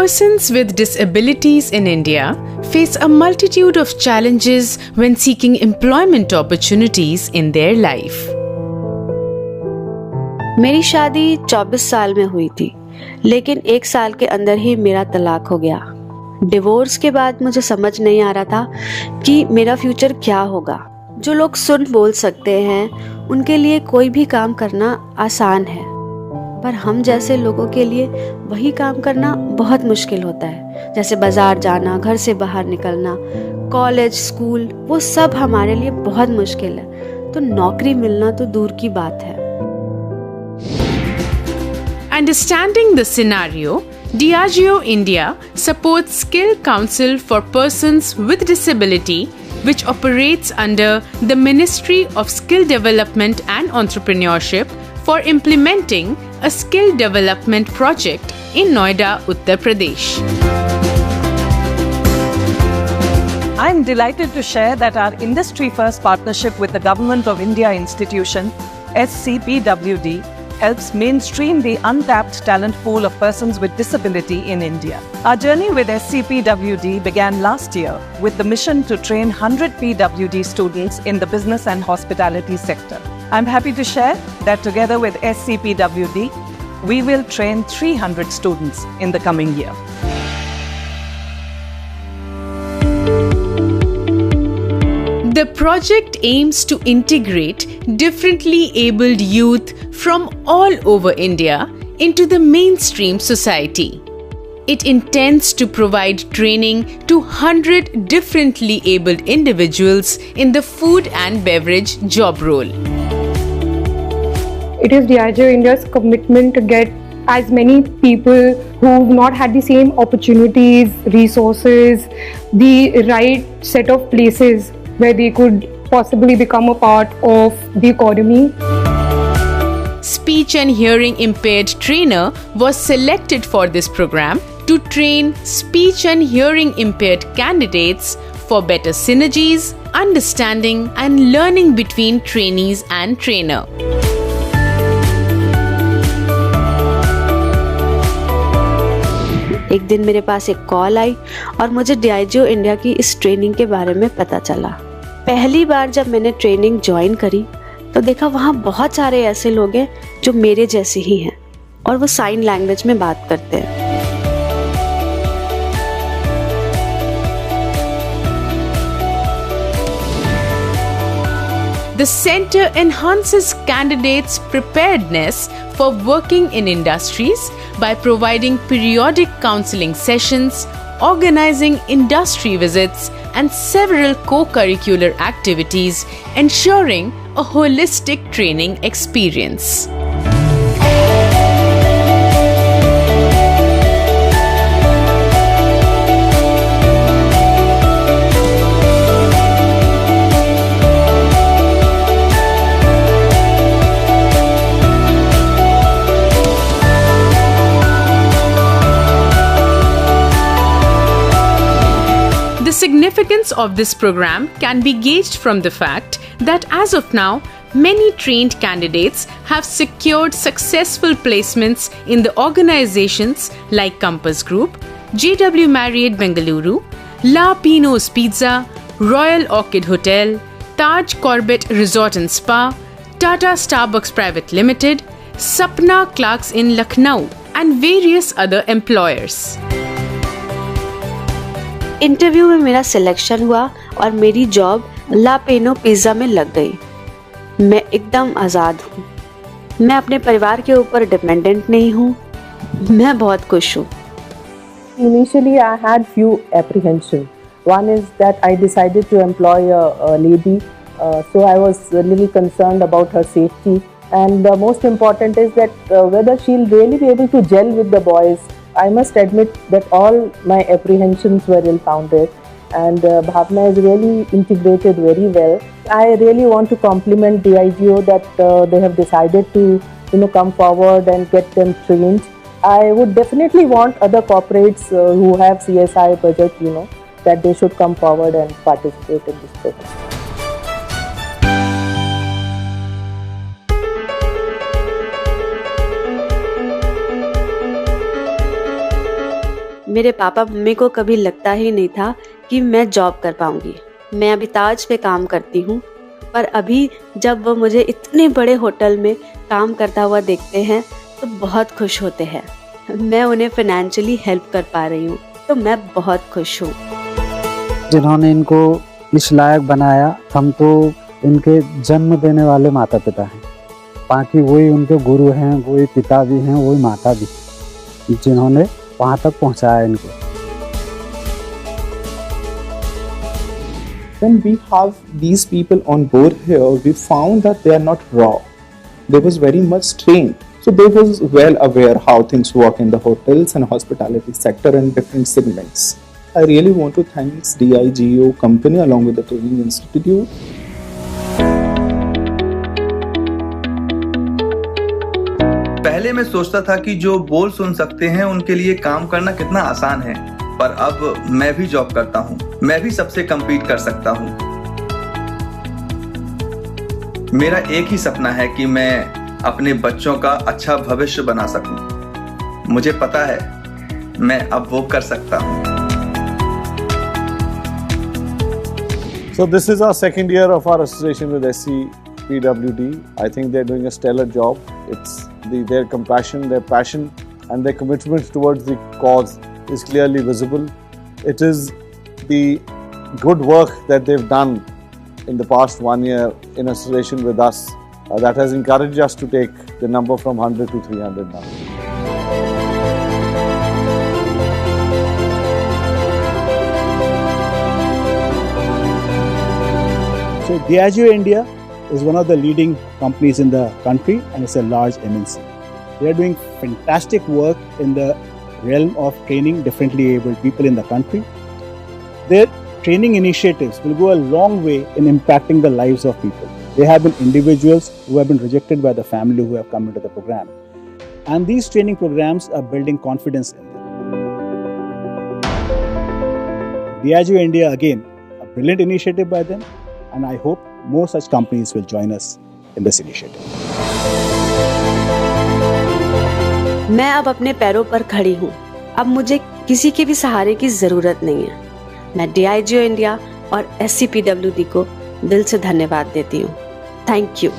Persons with disabilities in India face a multitude of challenges when seeking employment opportunities in their life. मेरी शादी 24 साल में हुई थी, लेकिन 1 साल के अंदर ही मेरा तलाक हो गया। डिवोर्स के बाद मुझे समझ नहीं आ रहा था कि मेरा फ्यूचर क्या होगा। जो लोग सुन बोल सकते हैं उनके लिए कोई भी काम करना आसान है, पर हम जैसे लोगों के लिए वही काम करना बहुत मुश्किल होता है। जैसे बाजार जाना, घर से बाहर निकलना, कॉलेज, स्कूल, वो सब हमारे लिए बहुत मुश्किल है। तो नौकरी मिलना तो दूर की बात है। Understanding the scenario, Diageo India supports Skill Council for Persons with Disability, which operates under the Ministry of Skill Development and Entrepreneurship, for implementing a skill development project in Noida, Uttar Pradesh. I am delighted to share that our industry-first partnership with the Government of India institution, SCPWD, helps mainstream the untapped talent pool of persons with disability in India. Our journey with SCPWD began last year with the mission to train 100 PWD students in the business and hospitality sector. I'm happy to share that together with SCPWD, we will train 300 students in the coming year. The project aims to integrate differently abled youth from all over India into the mainstream society. It intends to provide training to 100 differently abled individuals in the food and beverage job role. It is Diageo India's commitment to get as many people who've not had the same opportunities, resources, the right set of places where they could possibly become a part of the economy. Speech and hearing impaired trainer was selected for this program to train speech and hearing impaired candidates for better synergies, understanding and learning between trainees and trainer. एक दिन मेरे पास एक call आई और मुझे Diageo India की इस training के बारे में पता चला। पहली बार जब मैंने ट्रेनिंग ज्वाइन करी तो देखा वहाँ बहुत सारे ऐसे लोग हैं जो मेरे जैसे ही हैं और वो साइन लैंग्वेज में बात करते हैं। The center enhances candidates' preparedness for working in industries by providing periodic counseling sessions, organizing industry visits, and several co-curricular activities, ensuring a holistic training experience. The significance of this program can be gauged from the fact that as of now, many trained candidates have secured successful placements in the organizations like Compass Group, JW Marriott Bengaluru, La Pino's Pizza, Royal Orchid Hotel, Taj Corbett Resort and Spa, Tata Starbucks Private Limited, Sapna Clarks in Lucknow, and various other employers. Interview में मेरा selection हुआ और मेरी job ला पेनो pizza में लग गई। मैं एकदम आज़ाद हूँ। मैं अपने परिवार के ऊपर डिपेंडेंट नहीं हूँ। मैं बहुत खुश हूँ। Initially, I had few apprehensions. One is that I decided to employ a lady, so I was a little concerned about her safety. And the most important is that whether she'll really be able to gel with the boys. I must admit that all my apprehensions were ill-founded, and Bhavna is really integrated very well. I really want to compliment Diageo that they have decided to, come forward and get them trained. I would definitely want other corporates who have CSI budget, that they should come forward and participate in this program. मेरे papa mummy को कभी लगता ही नहीं था कि मैं job कर पाऊंगी। मैं अभी ताज पे काम करती हूँ, पर अभी जब वो मुझे इतने बड़े होटल में काम करता हुआ देखते हैं तो बहुत खुश होते हैं। मैं उन्हें फाइनेंशियली हेल्प कर पा रही हूँ तो मैं बहुत खुश हूँ। जिन्होंने इनको इस लायक बनाया, हम तो इनके जन्म देने वाले माता पिता हैं। बाकी वही उनके गुरु हैं, वही पिता भी हैं, वही माता भी, जिन्होंने वहाँ तक पहुँचाया इनको। When we have these people on board here, we found that they are not raw. They was very much trained. So they was well aware how things work in the hotels and hospitality sector and different segments. I really want to thank DIGO company along with the training institute. पहले मैं सोचता था कि जो बोल सुन सकते हैं उनके लिए काम करना कितना आसान है, पर अब मैं भी जॉब करता हूँ, मैं भी सबसे कम्पीट कर सकता हूँ। मेरा एक ही सपना है कि मैं अपने बच्चों का अच्छा भविष्य बना सकूं। मुझे पता है मैं अब वो कर सकता हूँ। So this is our second year of our association with SCPWD. I think they're doing a stellar job. It's their compassion, their passion and their commitment towards the cause is clearly visible. It is the good work that they've done in the past 1 year in association with us that has encouraged us to take the number from 100 to 300 now. So Diageo India is one of the leading companies in the country and it's a large MNC. They are doing fantastic work in the realm of training differently abled people in the country. Their training initiatives will go a long way in impacting the lives of people. They have been individuals who have been rejected by the family who have come into the program. And these training programs are building confidence in them. Diageo India, again, a brilliant initiative by them. And I hope more such companies will join us in this initiative. मैं अब अपने पैरों पर खड़ी हूँ। अब मुझे किसी के भी सहारे की जरूरत नहीं है। मैं DIGO इंडिया और SCPWD को दिल से धन्यवाद देती हूँ। Thank you.